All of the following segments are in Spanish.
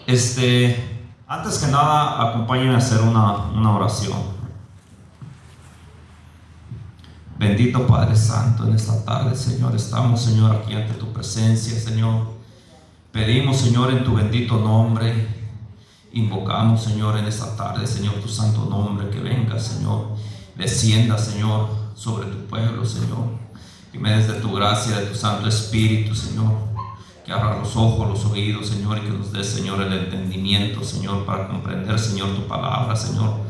Antes que nada, acompáñenme a hacer una oración. Bendito Padre Santo, en esta tarde, Señor, estamos, Señor, aquí ante tu presencia, Señor. Pedimos, Señor, en tu bendito nombre, invocamos, Señor, en esta tarde, Señor, tu santo nombre, que venga, Señor, descienda, Señor, sobre tu pueblo, Señor, que me des de tu gracia, de tu Santo Espíritu, Señor, que abra los ojos, los oídos, Señor, y que nos des, Señor, el entendimiento, Señor, para comprender, Señor, tu palabra, Señor,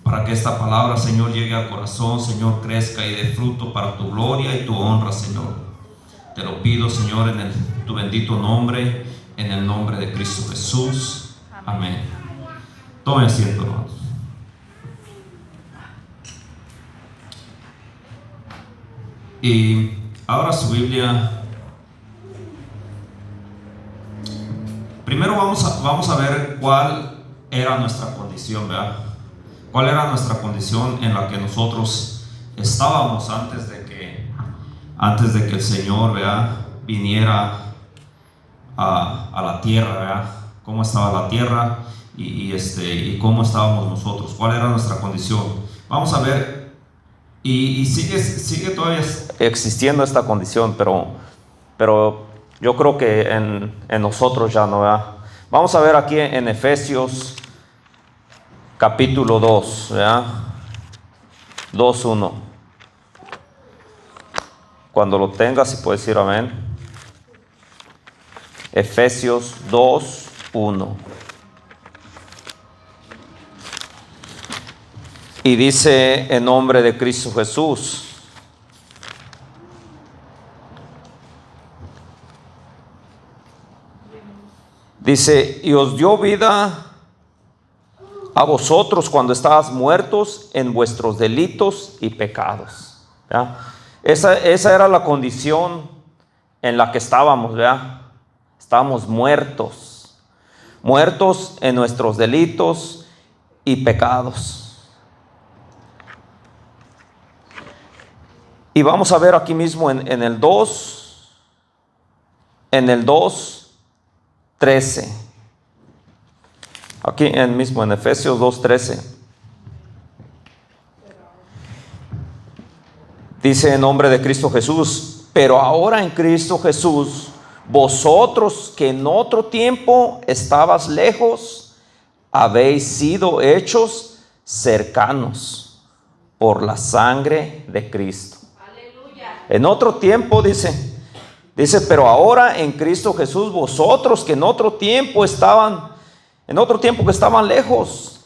para que esta palabra, Señor, llegue al corazón, Señor, crezca y dé fruto para tu gloria y tu honra, Señor. Te lo pido, Señor, en tu bendito nombre, en el nombre de Cristo Jesús. Amén. Tomen asiento, hermanos. Y abra su Biblia. Primero vamos a ver cuál era nuestra condición, ¿verdad? ¿Cuál era nuestra condición en la que nosotros estábamos antes de que el Señor, ¿verdad?, viniera a la tierra, ¿verdad? ¿Cómo estaba la tierra y cómo estábamos nosotros? ¿Cuál era nuestra condición? Vamos a ver, y sigue todavía existiendo esta condición, pero yo creo que en nosotros ya no, ¿verdad? Vamos a ver aquí en Efesios capítulo 2, ¿verdad? 2:1. Cuando lo tengas, si puedes decir amén. Efesios 2:1. Y dice en nombre de Cristo Jesús. Dice, y os dio vida a vosotros cuando estabas muertos en vuestros delitos y pecados. ¿Ya? Esa era la condición en la que estábamos, ¿verdad? Estábamos muertos en nuestros delitos y pecados. Y vamos a ver aquí mismo en el 2:13. Aquí mismo en Efesios 2:13. Dice en nombre de Cristo Jesús, pero ahora en Cristo Jesús, vosotros que en otro tiempo estabas lejos, habéis sido hechos cercanos por la sangre de Cristo. Aleluya. En otro tiempo dice, pero ahora en Cristo Jesús, vosotros que en otro tiempo que estaban lejos,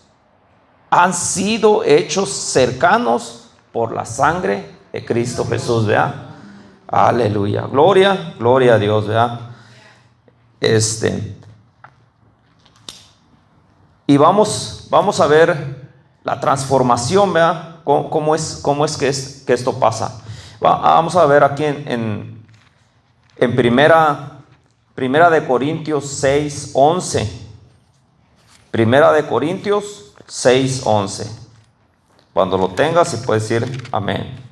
han sido hechos cercanos por la sangre de Cristo Jesús, ¿verdad? Aleluya, gloria a Dios, ¿verdad? Y vamos a ver la transformación, ¿verdad? ¿Cómo es que esto pasa? Vamos a ver aquí en Primera de Corintios 6:11. Primera de Corintios 6:11. Cuando lo tengas, si puedes decir amén.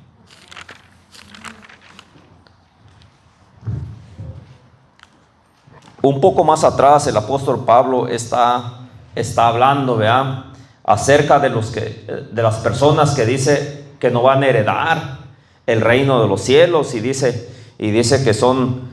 Un poco más atrás el apóstol Pablo está hablando, ¿verdad?, acerca de las personas que dice que no van a heredar el reino de los cielos, y dice que son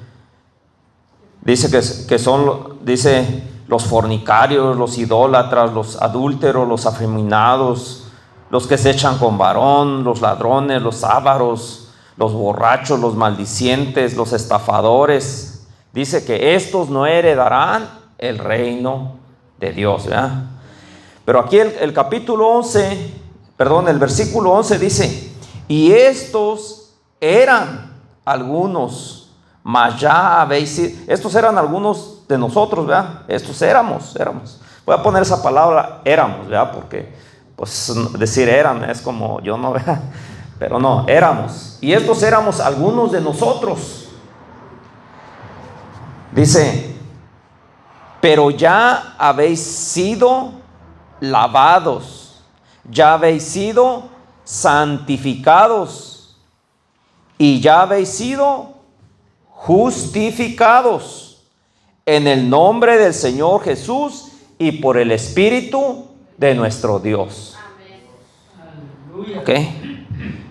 los fornicarios, los idólatras, los adúlteros, los afeminados, los que se echan con varón, los ladrones, los ávaros, los borrachos, los maldicientes, los estafadores. Dice que estos no heredarán el reino de Dios, ¿verdad? Pero aquí el versículo 11 dice, y estos eran algunos, mas ya habéis sido. Estos eran algunos de nosotros, ¿verdad? Estos éramos. Voy a poner esa palabra éramos, ¿verdad? Porque pues decir eran es como yo no, ¿verdad? Pero no, éramos. Y estos éramos algunos de nosotros. Dice, pero ya habéis sido lavados, ya habéis sido santificados y ya habéis sido justificados en el nombre del Señor Jesús y por el Espíritu de nuestro Dios. ¿Ok?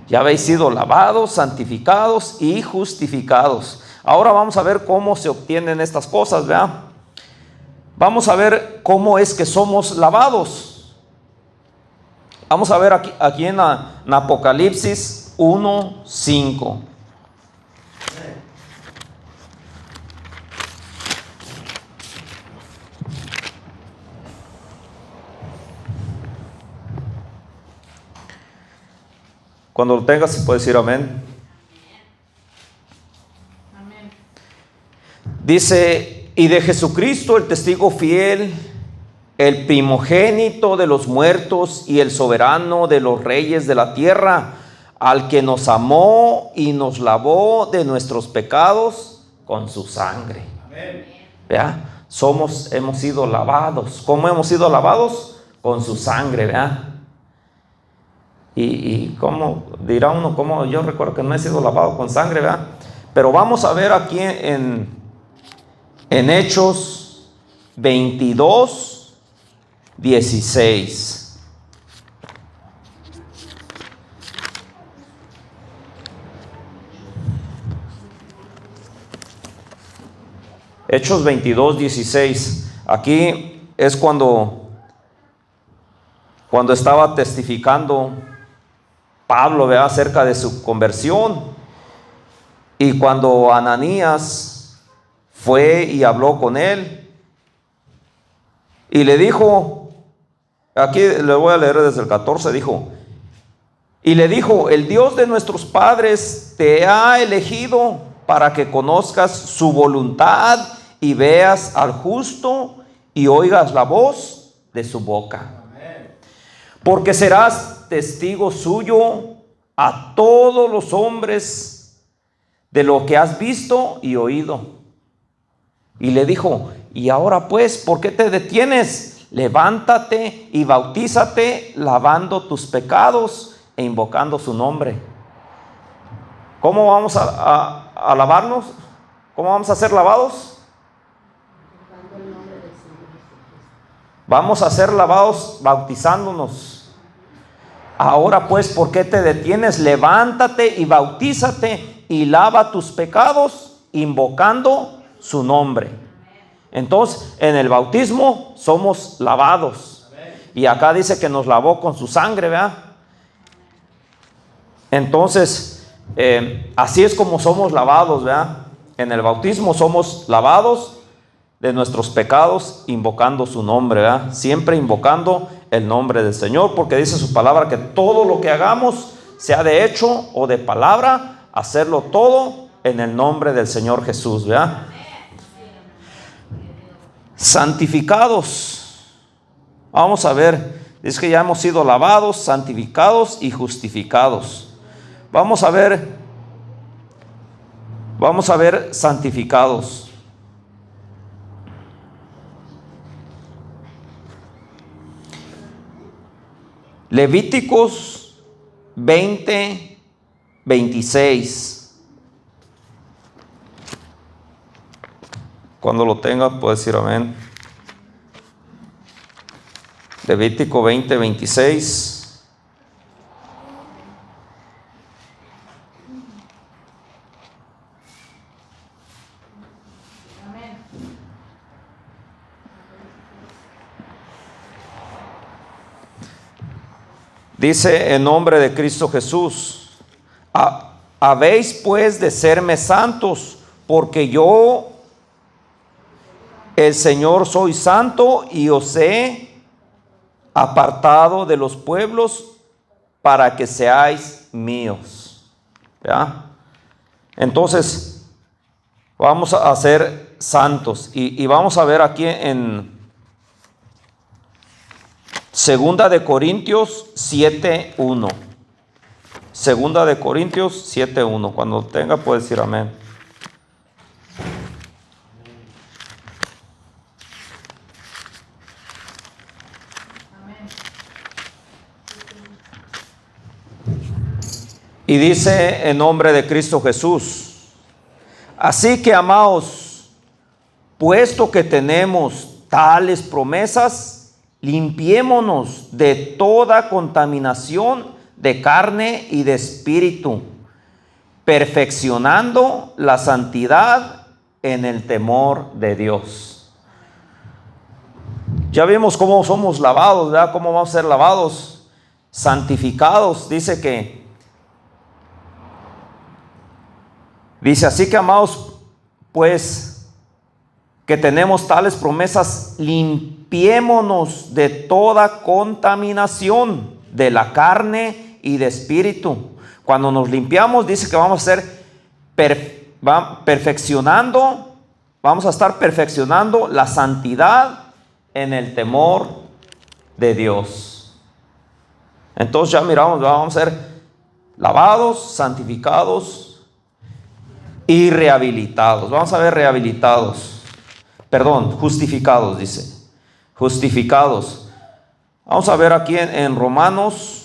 Ya habéis sido lavados, santificados y justificados. Ahora vamos a ver cómo se obtienen estas cosas, ¿verdad? Vamos a ver cómo es que somos lavados. Vamos a ver aquí en Apocalipsis 1:5. Cuando lo tengas, puedes decir amén. Amén. Dice: y de Jesucristo, el testigo fiel, el primogénito de los muertos y el soberano de los reyes de la tierra, al que nos amó y nos lavó de nuestros pecados con su sangre. Amén. ¿Vea? Hemos sido lavados. ¿Cómo hemos sido lavados? Con su sangre, ¿vea? Y cómo dirá uno, cómo yo recuerdo que no he sido lavado con sangre, ¿verdad? Pero vamos a ver aquí en Hechos 22:16. Hechos 22:16. Aquí es cuando estaba testificando Pablo, ¿verdad?, acerca de su conversión. Y cuando Ananías fue y habló con él y le dijo, aquí le voy a leer desde el 14, dijo: y le dijo, el Dios de nuestros padres te ha elegido para que conozcas su voluntad y veas al justo y oigas la voz de su boca. Porque serás testigo suyo a todos los hombres de lo que has visto y oído. Y le dijo: y ahora pues, ¿por qué te detienes? Levántate y bautízate, lavando tus pecados e invocando su nombre. ¿Cómo vamos a lavarnos? ¿Cómo vamos a ser lavados? Vamos a ser lavados bautizándonos. Ahora pues, ¿por qué te detienes? Levántate y bautízate y lava tus pecados invocando su nombre. Entonces, en el bautismo somos lavados. Y acá dice que nos lavó con su sangre, ¿verdad? Entonces, así es como somos lavados, ¿verdad? En el bautismo somos lavados de nuestros pecados invocando su nombre, ¿verdad? Siempre invocando el nombre del Señor, porque dice su palabra que todo lo que hagamos, sea de hecho o de palabra, hacerlo todo en el nombre del Señor Jesús, ¿verdad? Santificados. Vamos a ver, dice que ya hemos sido lavados, santificados y justificados. Vamos a ver santificados. Levíticos 20:26. Cuando lo tenga, puede decir amén. Levítico 20:26. Amén. Dice: en nombre de Cristo Jesús, habéis pues de serme santos, porque yo, el Señor, soy santo y os he apartado de los pueblos para que seáis míos. ¿Ya? Entonces, vamos a ser santos. Y vamos a ver aquí en Segunda de Corintios 7:1. Segunda de Corintios 7:1. Cuando tenga, puede decir amén. Y dice: en nombre de Cristo Jesús. Así que, amaos, puesto que tenemos tales promesas, limpiémonos de toda contaminación de carne y de espíritu, perfeccionando la santidad en el temor de Dios. Ya vimos cómo somos lavados, ¿verdad? Cómo vamos a ser lavados, santificados. Dice así que amados, pues que tenemos tales promesas, limpiémonos de toda contaminación de la carne y de espíritu. Cuando nos limpiamos, dice que vamos a ser perfeccionando, vamos a estar perfeccionando la santidad en el temor de Dios. Entonces ya miramos, vamos a ser lavados, santificados y rehabilitados. Vamos a ver justificados, dice. Justificados. Vamos a ver aquí en Romanos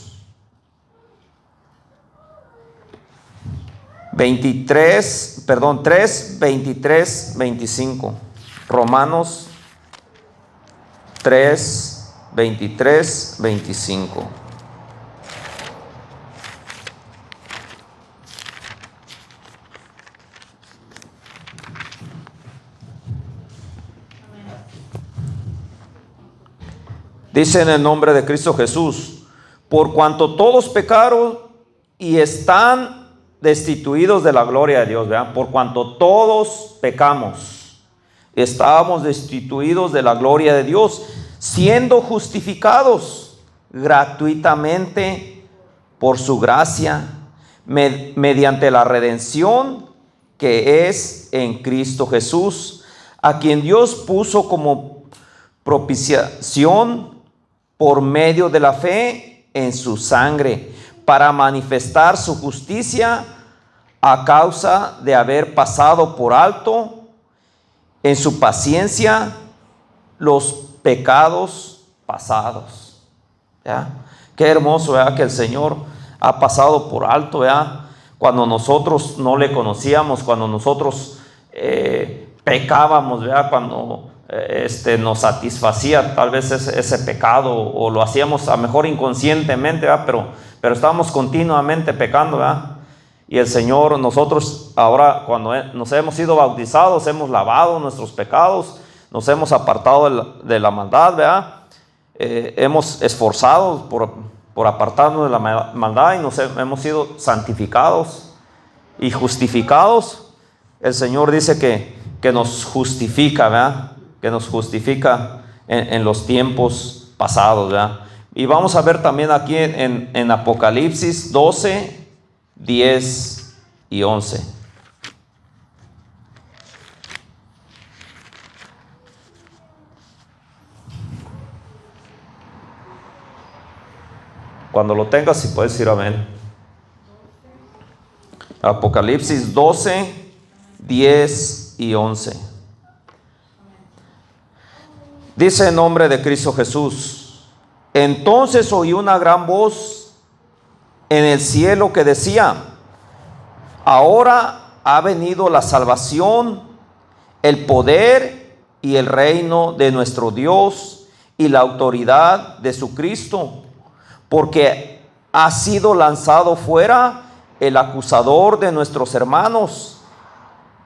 3, 23, 25. Romanos 3, 23, 25. Dice en el nombre de Cristo Jesús: por cuanto todos pecaron y están destituidos de la gloria de Dios. ¿Vean? Por cuanto todos pecamos, estábamos destituidos de la gloria de Dios, siendo justificados gratuitamente por su gracia, mediante la redención que es en Cristo Jesús, a quien Dios puso como propiciación por medio de la fe en su sangre, para manifestar su justicia a causa de haber pasado por alto en su paciencia los pecados pasados. ¿Ya? Qué hermoso, ¿verdad? Que el Señor ha pasado por alto, ¿verdad? Cuando nosotros no le conocíamos, cuando nosotros pecábamos, ¿verdad? Cuando nos satisfacía tal vez ese pecado, o lo hacíamos a lo mejor inconscientemente, ¿verdad? Pero estábamos continuamente pecando, ¿verdad? Y el Señor, nosotros ahora cuando nos hemos sido bautizados, hemos lavado nuestros pecados, nos hemos apartado de la maldad, ¿verdad? Hemos esforzado por apartarnos de la maldad y hemos sido santificados y justificados. El Señor dice que nos justifica, ¿verdad? Que nos justifica en los tiempos pasados, ¿verdad? Y vamos a ver también aquí en Apocalipsis 12, 10 y 11. Cuando lo tengas, si puedes decir amén. Apocalipsis 12, 10 y 11. Dice en nombre de Cristo Jesús: entonces oí una gran voz en el cielo que decía: ahora ha venido la salvación, el poder y el reino de nuestro Dios y la autoridad de su Cristo, porque ha sido lanzado fuera el acusador de nuestros hermanos,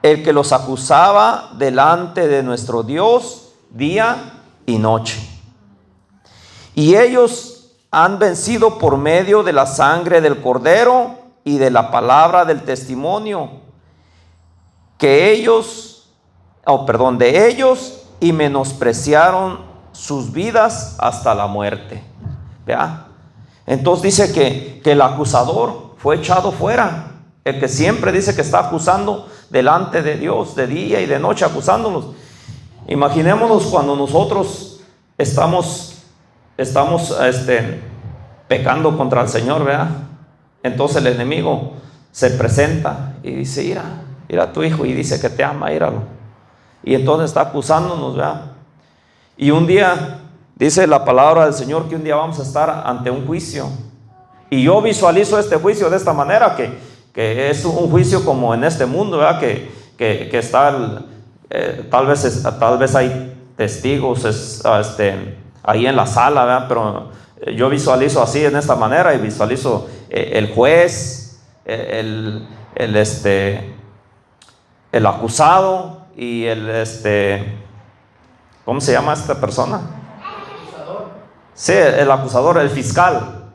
el que los acusaba delante de nuestro Dios día y noche. Y ellos han vencido por medio de la sangre del Cordero y de la palabra del testimonio de ellos, y menospreciaron sus vidas hasta la muerte. ¿Vea? Entonces dice que el acusador fue echado fuera, el que siempre dice que está acusando delante de Dios de día y de noche, acusándonos. Imaginémonos cuando nosotros estamos pecando contra el Señor, ¿verdad? Entonces el enemigo se presenta y dice: mira a tu hijo, y dice que te ama, míralo. Y entonces está acusándonos, ¿verdad? Y un día, dice la palabra del Señor, que un día vamos a estar ante un juicio. Y yo visualizo este juicio de esta manera, que es un juicio como en este mundo, ¿verdad? Que está tal vez hay testigos ahí en la sala, ¿verdad? Pero yo visualizo así en esta manera, y visualizo el juez, el acusado y ¿cómo se llama esta persona? Sí, el acusador, el fiscal,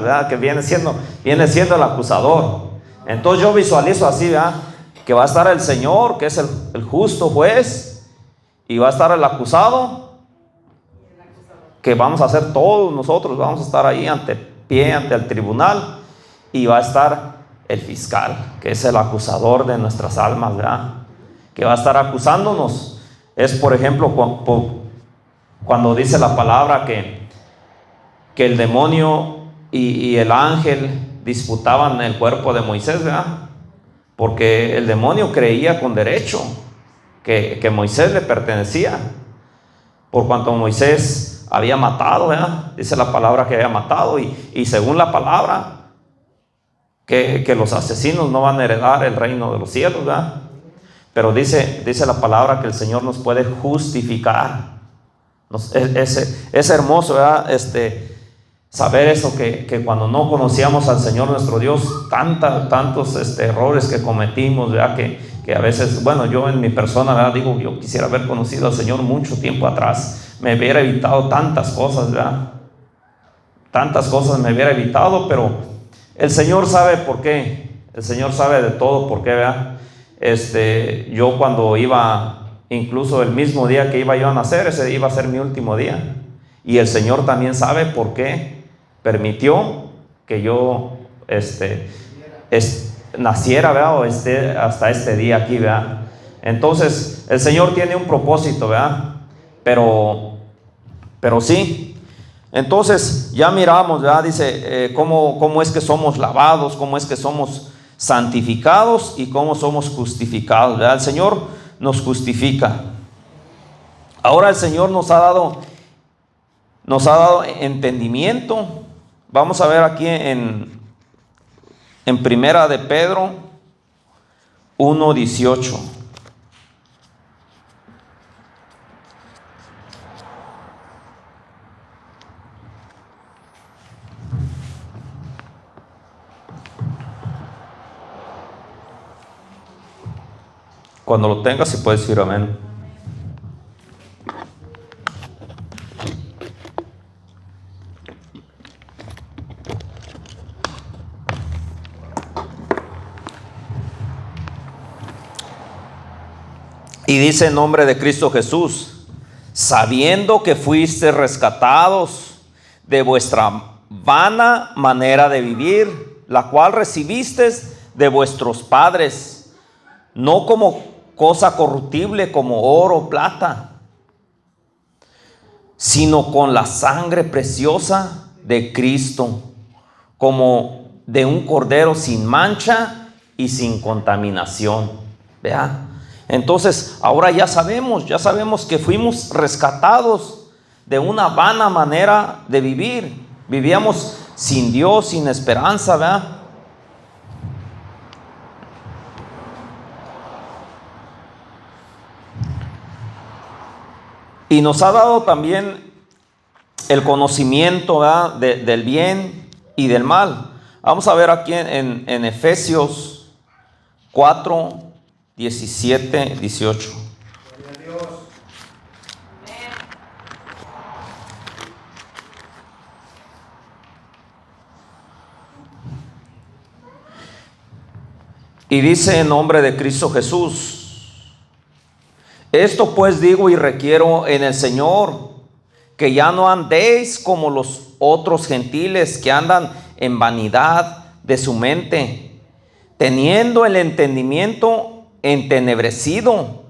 ¿verdad? Que viene siendo el acusador. Entonces yo visualizo así, ¿verdad? Que va a estar el Señor, que es el justo juez, y va a estar el acusado, que vamos a hacer todos nosotros, vamos a estar ahí ante el tribunal, y va a estar el fiscal, que es el acusador de nuestras almas, ¿verdad? Que va a estar acusándonos. Es, por ejemplo, cuando dice la palabra que el demonio y el ángel disputaban el cuerpo de Moisés, ¿verdad? Porque el demonio creía con derecho que Moisés le pertenecía, por cuanto Moisés había matado, ¿verdad? Dice la palabra que había matado, y según la palabra, que los asesinos no van a heredar el reino de los cielos, ¿verdad? Pero dice la palabra que el Señor nos puede justificar. Es hermoso, ¿verdad? Saber eso, que cuando no conocíamos al Señor nuestro Dios, tantos errores que cometimos, ¿verdad? Que a veces, bueno, yo en mi persona, ¿verdad? Digo, yo quisiera haber conocido al Señor mucho tiempo atrás, me hubiera evitado tantas cosas, ¿verdad? Tantas cosas me hubiera evitado, pero el Señor sabe por qué. El Señor sabe de todo por qué, ¿verdad? Yo cuando iba, incluso el mismo día que iba yo a nacer, ese iba a ser mi último día, y el Señor también sabe por qué permitió que yo naciera, ¿verdad? O hasta este día aquí, ¿verdad? Entonces el Señor tiene un propósito, ¿verdad? Pero sí. Entonces ya miramos, ¿verdad? Dice cómo es que somos lavados, cómo es que somos santificados y cómo somos justificados, ¿verdad? El Señor nos justifica. Ahora el Señor nos ha dado entendimiento. Vamos a ver aquí en Primera de Pedro 1:18. Cuando lo tengas, si puedes decir amén. Y dice en nombre de Cristo Jesús, sabiendo que fuiste rescatados de vuestra vana manera de vivir, la cual recibisteis de vuestros padres, no como cosa corruptible como oro o plata, sino con la sangre preciosa de Cristo, como de un cordero sin mancha y sin contaminación. ¿Vea? Entonces ahora ya sabemos que fuimos rescatados de una vana manera de vivir. Vivíamos sin Dios, sin esperanza, ¿verdad? Y nos ha dado también el conocimiento, ¿verdad? Del bien y del mal. Vamos a ver aquí en Efesios 4, 17, 18. Y dice en nombre de Cristo Jesús: esto pues digo y requiero en el Señor, que ya no andéis como los otros gentiles que andan en vanidad de su mente, teniendo el entendimiento entenebrecido,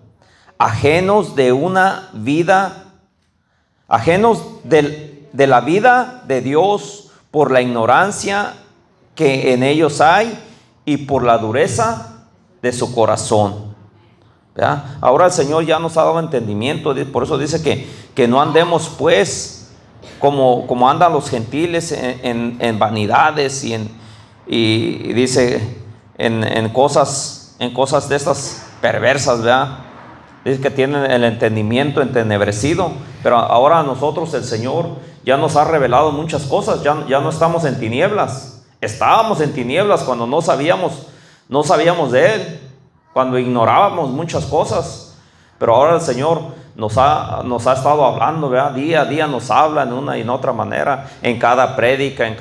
ajenos de la vida de Dios por la ignorancia que en ellos hay y por la dureza de su corazón. ¿Verdad? Ahora el Señor ya nos ha dado entendimiento, por eso dice que no andemos pues como andan los gentiles en vanidades y dice en cosas de estas perversas, ¿verdad? Dice que tienen el entendimiento entenebrecido, pero ahora a nosotros el Señor ya nos ha revelado muchas cosas, ya no estamos en tinieblas. Estábamos en tinieblas cuando no sabíamos de Él, cuando ignorábamos muchas cosas, pero ahora el Señor nos ha estado hablando, ¿verdad? Día a día nos habla en una y en otra manera, en cada prédica,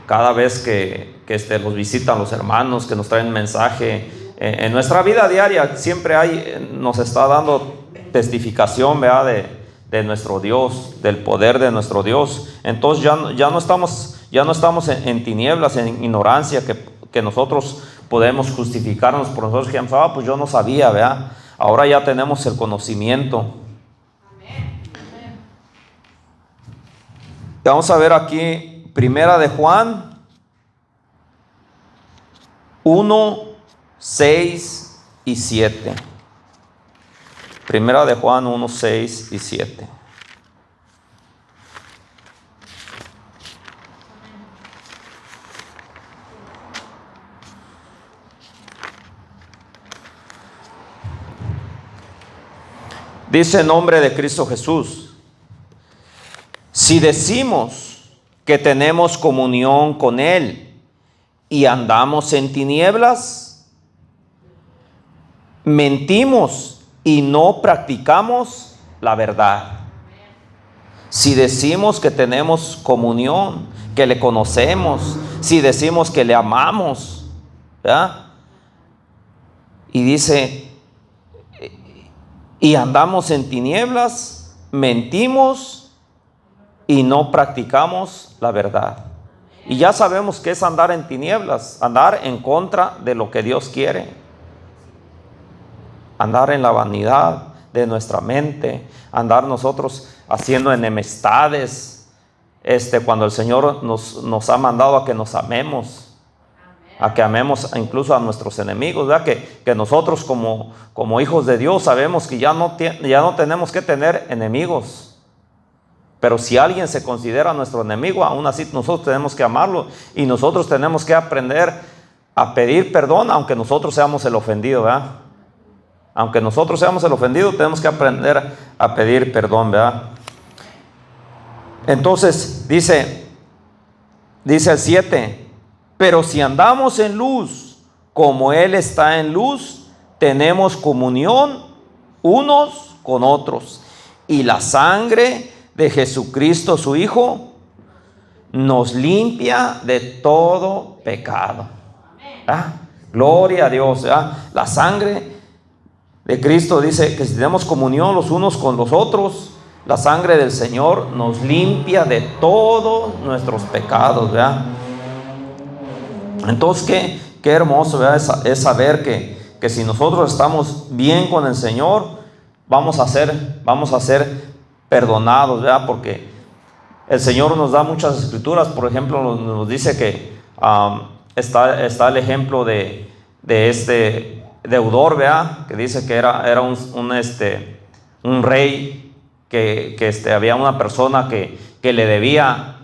cada vez que los visitan los hermanos, que nos traen mensaje. En nuestra vida diaria siempre nos está dando testificación, ¿verdad? De nuestro Dios, del poder de nuestro Dios. Entonces ya no estamos en tinieblas, en ignorancia, que nosotros podemos justificarnos por nosotros, que pues yo no sabía, ¿verdad? Ahora ya tenemos el conocimiento. Vamos a ver aquí, Primera de Juan 1, 6 y 7. Primera de Juan 1, 6 y 7. Dice en nombre de Cristo Jesús: si decimos que tenemos comunión con Él y andamos en tinieblas, mentimos y no practicamos la verdad. Si decimos que tenemos comunión, que le conocemos, si decimos que le amamos, ¿verdad? Y dice, y andamos en tinieblas, mentimos y no practicamos la verdad. Y ya sabemos que es andar en tinieblas, andar en contra de lo que Dios quiere, andar en la vanidad de nuestra mente, andar nosotros haciendo enemistades, cuando el Señor nos ha mandado a que nos amemos, a que amemos incluso a nuestros enemigos, ¿verdad? Que nosotros como hijos de Dios sabemos que ya no tenemos que tener enemigos. Pero si alguien se considera nuestro enemigo, aún así nosotros tenemos que amarlo, y nosotros tenemos que aprender a pedir perdón, aunque nosotros seamos el ofendido, ¿verdad? Aunque nosotros seamos el ofendido, tenemos que aprender a pedir perdón, ¿verdad? Entonces dice el 7: pero si andamos en luz, como Él está en luz, tenemos comunión unos con otros, y la sangre de Jesucristo su Hijo nos limpia de todo pecado. ¿Ah? Gloria a Dios, ¿verdad? La sangre de Cristo dice que si tenemos comunión los unos con los otros, la sangre del Señor nos limpia de todos nuestros pecados, ¿verdad? Entonces qué hermoso, ¿verdad? Es saber que si nosotros estamos bien con el Señor, vamos a ser perdonados, ¿verdad? Porque el Señor nos da muchas escrituras. Por ejemplo, nos dice que está el ejemplo de este deudor, ¿verdad? Que dice que era un rey que había una persona que le debía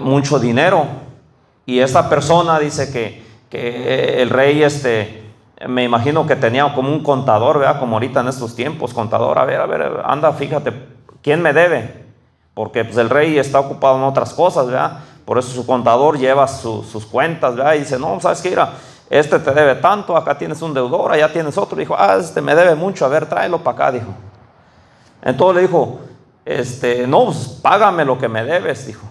mucho dinero, y esta persona dice que el rey me imagino que tenía como un contador, ¿verdad? Como ahorita en estos tiempos, contador, a ver, anda, fíjate, ¿quién me debe? Porque pues el rey está ocupado en otras cosas, ¿verdad? Por eso su contador lleva sus cuentas, ¿verdad? Y dice, no, ¿sabes qué? Mira, te debe tanto, acá tienes un deudor, allá tienes otro. Dijo, me debe mucho, a ver, tráelo para acá, dijo. Entonces le dijo, no, pues págame lo que me debes, dijo.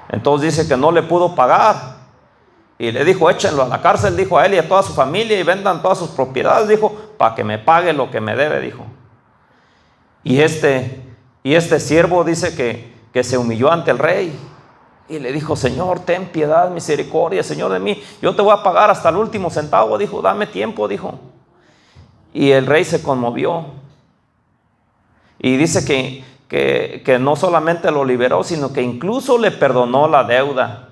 Entonces dice que no le pudo pagar, y le dijo, échenlo a la cárcel, dijo, a él y a toda su familia, y vendan todas sus propiedades, dijo, para que me pague lo que me debe, dijo. Y este siervo dice que se humilló ante el rey y le dijo, Señor, ten piedad, misericordia, Señor, de mí, yo te voy a pagar hasta el último centavo, dijo, dame tiempo, dijo. Y el rey se conmovió y dice que no solamente lo liberó, sino que incluso le perdonó la deuda.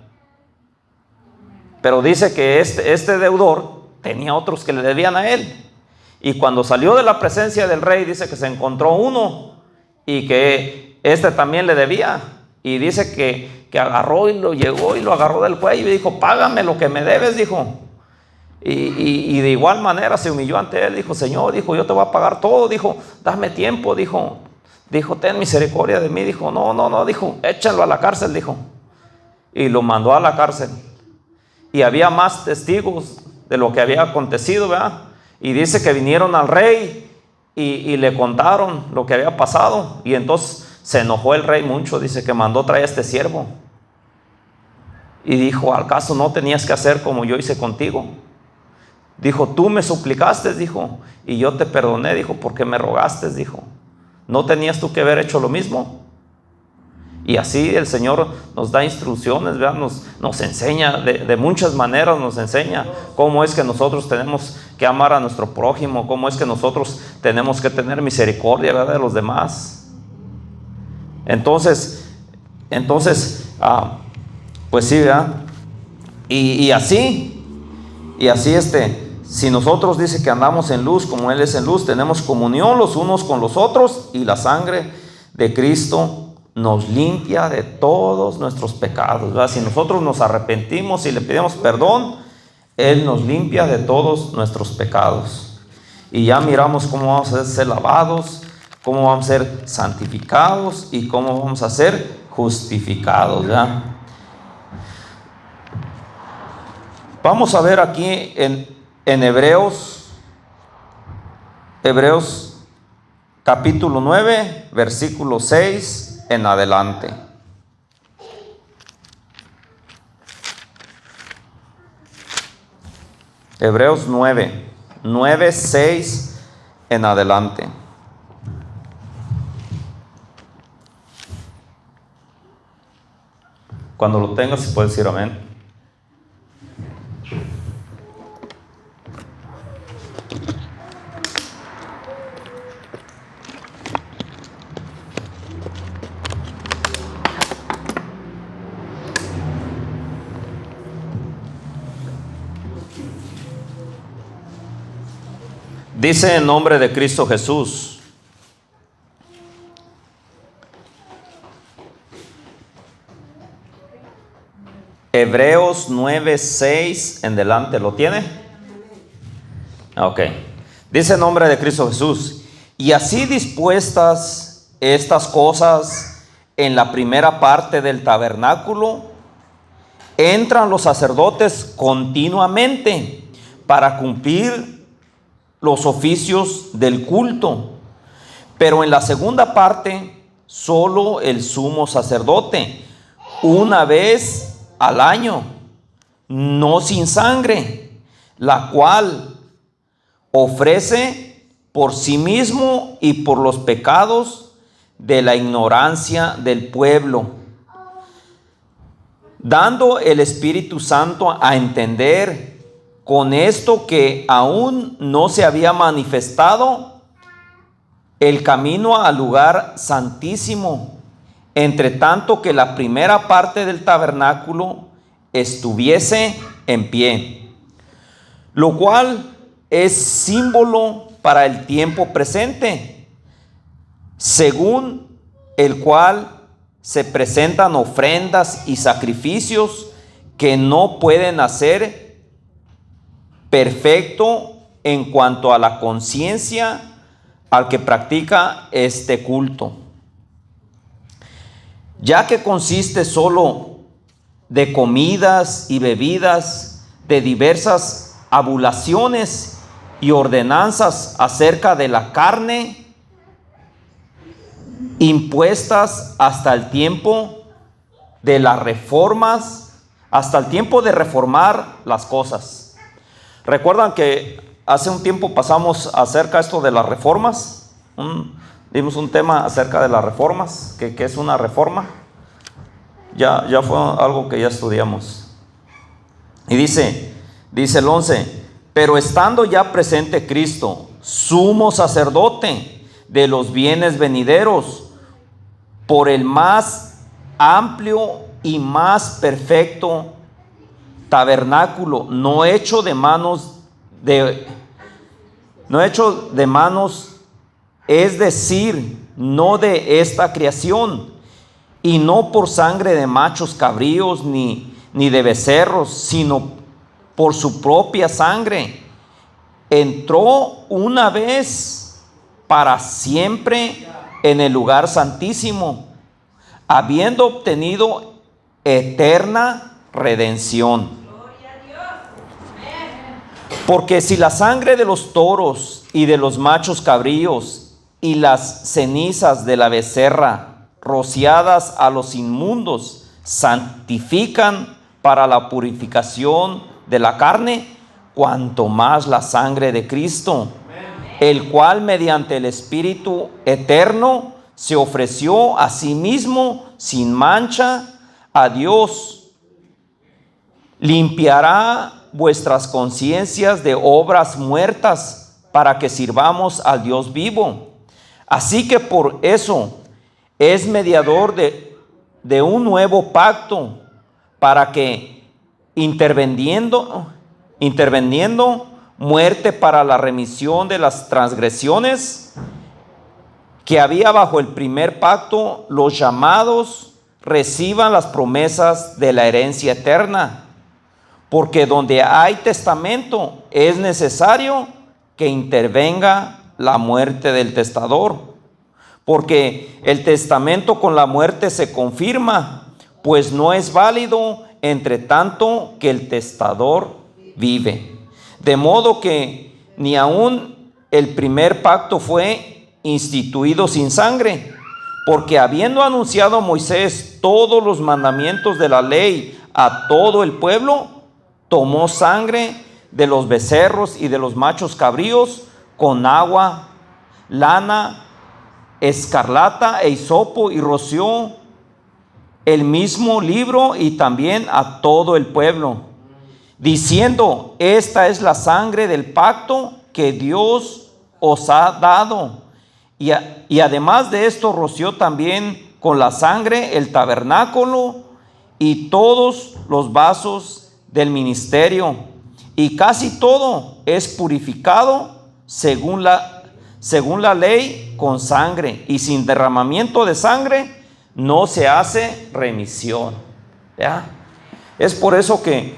Pero dice que este deudor tenía otros que le debían a él, y cuando salió de la presencia del rey, dice que se encontró uno y que también le debía, Y dice que agarró y lo llegó y lo agarró del cuello y dijo: págame lo que me debes, dijo. Y de igual manera se humilló ante él. Dijo: Señor, dijo, yo te voy a pagar todo. Dijo: dame tiempo, dijo, ten misericordia de mí. Dijo: no, dijo, échalo a la cárcel, dijo. Y lo mandó a la cárcel. Y había más testigos de lo que había acontecido, ¿verdad? Y dice que vinieron al rey y le contaron lo que había pasado. Y entonces se enojó el rey mucho. Dice que mandó traer a este siervo. Y dijo: ¿al caso no tenías que hacer como yo hice contigo? Dijo: tú me suplicaste, dijo, y yo te perdoné, dijo, porque me rogaste, dijo. ¿No tenías tú que haber hecho lo mismo? Y así el Señor nos da instrucciones, ¿verdad? Nos enseña de muchas maneras, nos enseña cómo es que nosotros tenemos que amar a nuestro prójimo, cómo es que nosotros tenemos que tener misericordia, ¿verdad?, de los demás. Entonces, pues sí, ¿verdad? Y así si nosotros, dice, que andamos en luz como Él es en luz, tenemos comunión los unos con los otros, y la sangre de Cristo nos limpia de todos nuestros pecados, ¿verdad? Si nosotros nos arrepentimos y le pedimos perdón, Él nos limpia de todos nuestros pecados. Y ya miramos cómo vamos a ser lavados, cómo vamos a ser santificados y cómo vamos a ser justificados, ¿verdad? Vamos a ver aquí en Hebreos capítulo 9, versículo 6 en adelante. Hebreos 9, 6 en adelante. Cuando lo tengas, si puedes decir amén. Dice en nombre de Cristo Jesús: Hebreos 9, 6 en delante, ¿lo tiene? Ok. Dice en nombre de Cristo Jesús: y así dispuestas estas cosas en la primera parte del tabernáculo, entran los sacerdotes continuamente para cumplir los oficios del culto. Pero en la segunda parte, solo el sumo sacerdote, una vez al año, no sin sangre, la cual ofrece por sí mismo y por los pecados de la ignorancia del pueblo, dando el Espíritu Santo a entender con esto que aún no se había manifestado el camino al lugar santísimo, entre tanto que la primera parte del tabernáculo estuviese en pie, lo cual es símbolo para el tiempo presente, según el cual se presentan ofrendas y sacrificios que no pueden hacer perfecto en cuanto a la conciencia al que practica este culto, ya que consiste solo de comidas y bebidas, de diversas abulaciones y ordenanzas acerca de la carne, impuestas hasta el tiempo de las reformas, hasta el tiempo de reformar las cosas. ¿Recuerdan que hace un tiempo pasamos acerca de esto de las reformas? Dimos un tema acerca de las reformas, que es una reforma. Ya fue algo que ya estudiamos. Y dice el 11: pero estando ya presente Cristo, sumo sacerdote de los bienes venideros, por el más amplio y más perfecto tabernáculo, no hecho de manos, es decir, no de esta creación, y no por sangre de machos cabríos ni de becerros, sino por su propia sangre. Entró una vez para siempre en el lugar santísimo, habiendo obtenido eterna redención. Porque si la sangre de los toros y de los machos cabríos y las cenizas de la becerra rociadas a los inmundos santifican para la purificación de la carne, cuanto más la sangre de Cristo, el cual mediante el Espíritu eterno se ofreció a sí mismo sin mancha a Dios, limpiará vuestras conciencias de obras muertas para que sirvamos al Dios vivo. Así que por eso es mediador de un nuevo pacto, para que interviniendo muerte para la remisión de las transgresiones que había bajo el primer pacto, los llamados reciban las promesas de la herencia eterna. Porque donde hay testamento es necesario que intervenga la muerte del testador. Porque el testamento con la muerte se confirma, pues no es válido entre tanto que el testador vive. De modo que ni aun el primer pacto fue instituido sin sangre, porque habiendo anunciado Moisés todos los mandamientos de la ley a todo el pueblo, tomó sangre de los becerros y de los machos cabríos con agua, lana, escarlata e hisopo, y roció el mismo libro y también a todo el pueblo, diciendo: esta es la sangre del pacto que Dios os ha dado. Y además de esto roció también con la sangre el tabernáculo y todos los vasos del ministerio, y casi todo es purificado según la ley con sangre, y sin derramamiento de sangre no se hace remisión. ¿Ya? Es por eso que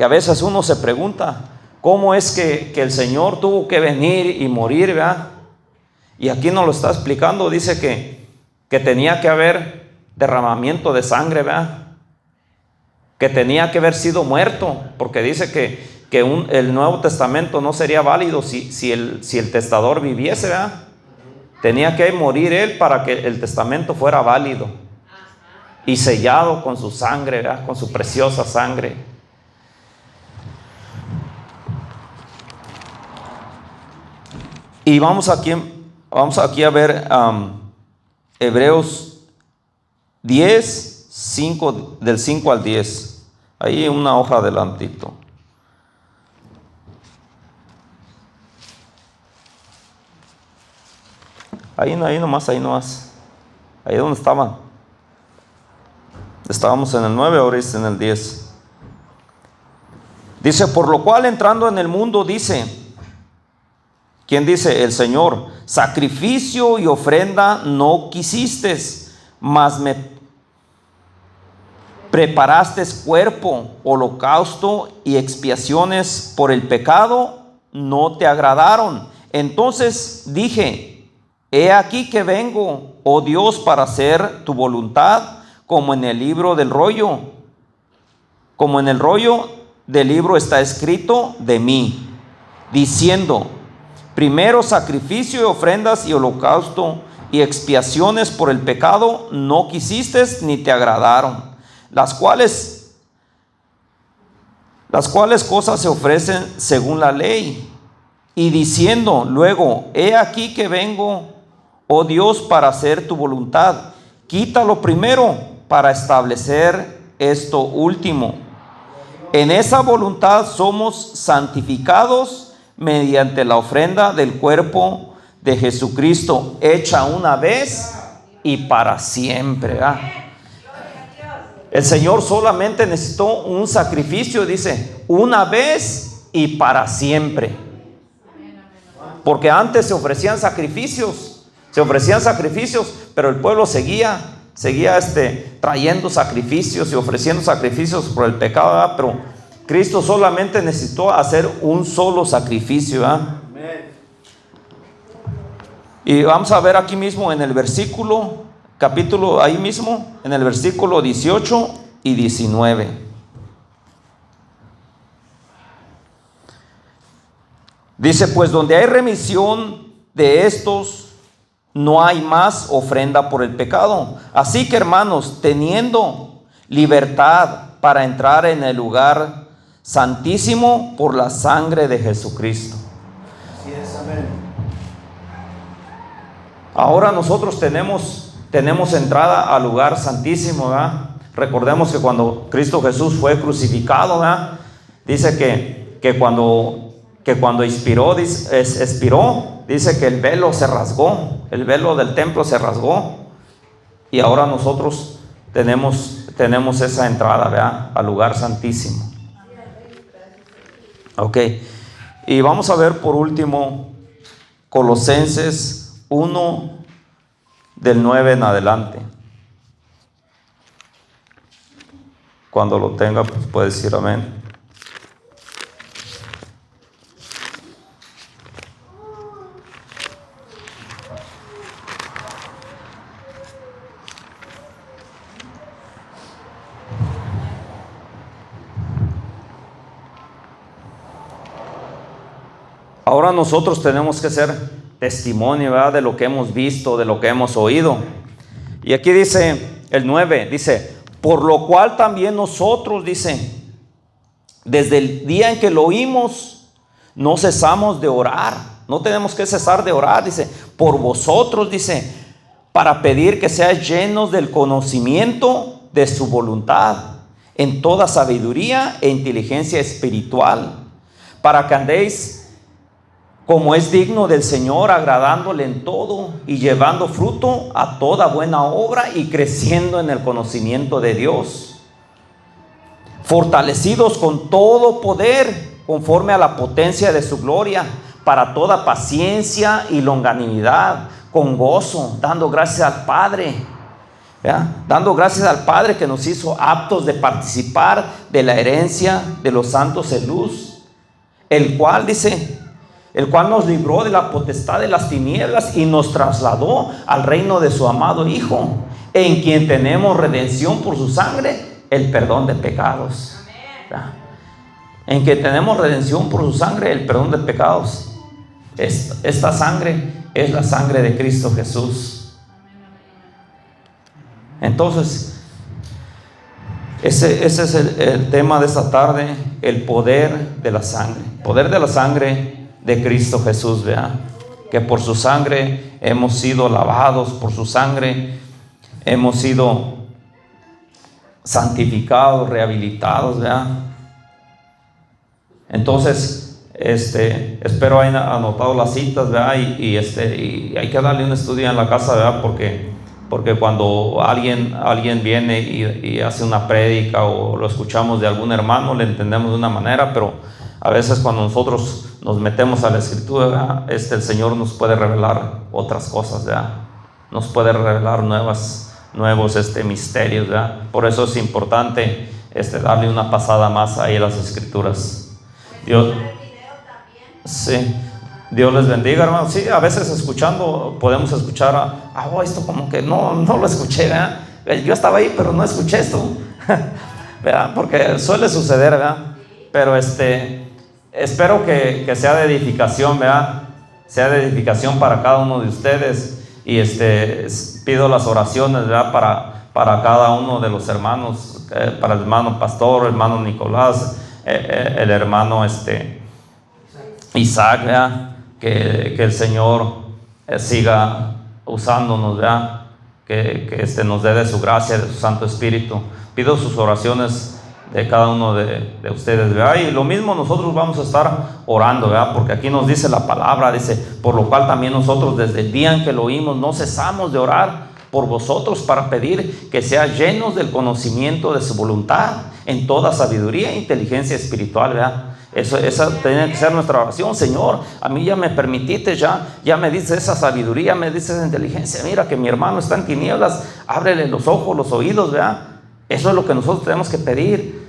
a veces uno se pregunta, ¿cómo es que el Señor tuvo que venir y morir? ¿Verdad? Y aquí nos lo está explicando, dice que tenía que haber derramamiento de sangre, ¿verdad? Que tenía que haber sido muerto, porque dice que el Nuevo Testamento no sería válido si el testador viviese, ¿verdad? Tenía que morir él para que el testamento fuera válido y sellado con su sangre, ¿verdad? Con su preciosa sangre. Y vamos aquí a ver Hebreos 10, 5, del 5 al 10. Ahí una hoja adelantito. Ahí nomás. Ahí donde estaban. Estábamos en el 9, ahora es en el 10. Dice: por lo cual entrando en el mundo, dice, ¿quién dice? El Señor: sacrificio y ofrenda no quisiste, mas me preparaste cuerpo, holocausto y expiaciones por el pecado no te agradaron. Entonces dije: he aquí que vengo, oh Dios, para hacer tu voluntad, como en el libro del rollo. Como en el rollo del libro está escrito de mí, diciendo: primero sacrificio y ofrendas y holocausto y expiaciones por el pecado no quisiste ni te agradaron, las cuales cosas se ofrecen según la ley. Y diciendo luego: he aquí que vengo, oh Dios, para hacer tu voluntad. Quítalo primero para establecer esto último. En esa voluntad somos santificados mediante la ofrenda del cuerpo de Jesucristo, hecha una vez y para siempre. ¿Verdad? El Señor solamente necesitó un sacrificio, dice, una vez y para siempre. Porque antes se ofrecían sacrificios, pero el pueblo seguía seguía trayendo sacrificios y ofreciendo sacrificios por el pecado, ¿verdad? Pero Cristo solamente necesitó hacer un solo sacrificio, ¿verdad? Y vamos a ver aquí mismo en el versículo, capítulo, ahí mismo, en el versículo 18 y 19. Dice, pues donde hay remisión de estos, no hay más ofrenda por el pecado. Así que, hermanos, teniendo libertad para entrar en el lugar santísimo por la sangre de Jesucristo. Así es, amén. Ahora nosotros tenemos entrada al lugar santísimo, ¿verdad? Recordemos que cuando Cristo Jesús fue crucificado, ¿verdad? Dice que cuando expiró, dice que el velo se rasgó, el velo del templo se rasgó, y ahora nosotros tenemos esa entrada, ¿verdad? Al lugar santísimo. Ok, y vamos a ver por último Colosenses 1 del 9 en adelante. Cuando lo tenga, pues puede decir amén. Ahora nosotros tenemos que ser testimonio, ¿verdad? De lo que hemos visto, de lo que hemos oído. Y aquí dice el 9, dice, por lo cual también nosotros, dice, desde el día en que lo oímos, no cesamos de orar. No tenemos que cesar de orar, dice, por vosotros, dice, para pedir que seáis llenos del conocimiento de su voluntad, en toda sabiduría e inteligencia espiritual, para que andéis como es digno del Señor, agradándole en todo y llevando fruto a toda buena obra y creciendo en el conocimiento de Dios, fortalecidos con todo poder conforme a la potencia de su gloria, para toda paciencia y longanimidad, con gozo, dando gracias al Padre, ¿verdad? Dando gracias al Padre que nos hizo aptos de participar de la herencia de los santos en luz, el cual, dice, el cual nos libró de la potestad de las tinieblas y nos trasladó al reino de su amado Hijo, en quien tenemos redención por su sangre, el perdón de pecados. En que tenemos redención por su sangre, el perdón de pecados. Esta sangre es la sangre de Cristo Jesús. Entonces, ese es el tema de esta tarde, el poder de la sangre. Poder de la sangre de Cristo Jesús, ¿verdad? Que por su sangre hemos sido lavados, por su sangre hemos sido santificados, rehabilitados, ¿verdad? Entonces, espero hayan anotado las citas, ¿verdad? Y hay que darle un estudio en la casa, ¿verdad? Porque cuando alguien viene y hace una prédica o lo escuchamos de algún hermano, le entendemos de una manera, pero a veces cuando nosotros nos metemos a la escritura, ¿verdad? El Señor nos puede revelar otras cosas, ¿verdad? Nos puede revelar nuevos misterios, ¿verdad? Por eso es importante darle una pasada más ahí a las escrituras. Dios, sí, Dios les bendiga, hermanos. Sí, a veces escuchando podemos escuchar, esto como que no lo escuché, ¿verdad? Yo estaba ahí, pero no escuché esto, ¿verdad? Porque suele suceder, ¿verdad? Pero espero que sea de edificación, ¿verdad? Sea de edificación para cada uno de ustedes. Y pido las oraciones, ¿verdad? Para cada uno de los hermanos, para el hermano Pastor, el hermano Nicolás, el hermano Isaac, ¿verdad? Que el Señor siga usándonos, ¿verdad? Que nos dé de su gracia, de su Santo Espíritu. Pido sus oraciones de cada uno de ustedes, ¿verdad? Y lo mismo nosotros vamos a estar orando, ¿verdad? Porque aquí nos dice la palabra, dice, por lo cual también nosotros desde el día en que lo oímos no cesamos de orar por vosotros para pedir que sean llenos del conocimiento de su voluntad en toda sabiduría e inteligencia espiritual, ¿verdad? Esa tiene que ser nuestra oración. Señor, a mí ya me permitiste, ya me dices esa sabiduría, me dices esa inteligencia. Mira que mi hermano está en tinieblas, ábrele los ojos, los oídos, ¿verdad? Eso es lo que nosotros tenemos que pedir.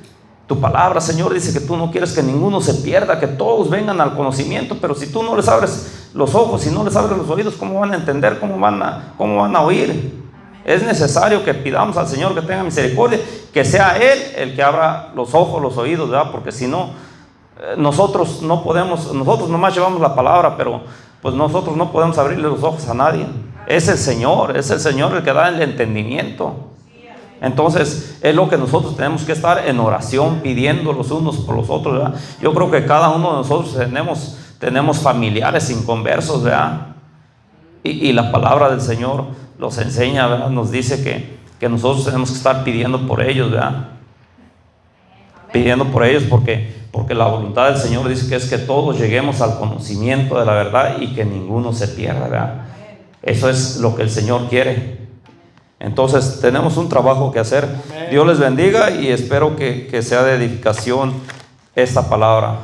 Tu palabra, Señor, dice que tú no quieres que ninguno se pierda, que todos vengan al conocimiento, pero si tú no les abres los ojos, si no les abres los oídos, ¿cómo van a entender? ¿Cómo van a oír? Es necesario que pidamos al Señor que tenga misericordia, que sea Él el que abra los ojos, los oídos, ¿verdad? Porque si no, nosotros no podemos, nosotros nomás llevamos la palabra, pero pues nosotros no podemos abrirle los ojos a nadie. Es el Señor el que da el entendimiento. Entonces es lo que nosotros tenemos que estar en oración, pidiendo los unos por los otros, ¿verdad? Yo creo que cada uno de nosotros tenemos familiares inconversos, ¿verdad? Y la palabra del Señor los enseña, ¿verdad? Nos dice que nosotros tenemos que estar pidiendo por ellos, ¿verdad? Pidiendo por ellos porque la voluntad del Señor dice que es que todos lleguemos al conocimiento de la verdad y que ninguno se pierda, ¿verdad? Eso es lo que el Señor quiere. Entonces tenemos un trabajo que hacer. Dios les bendiga y espero que sea de edificación esta palabra.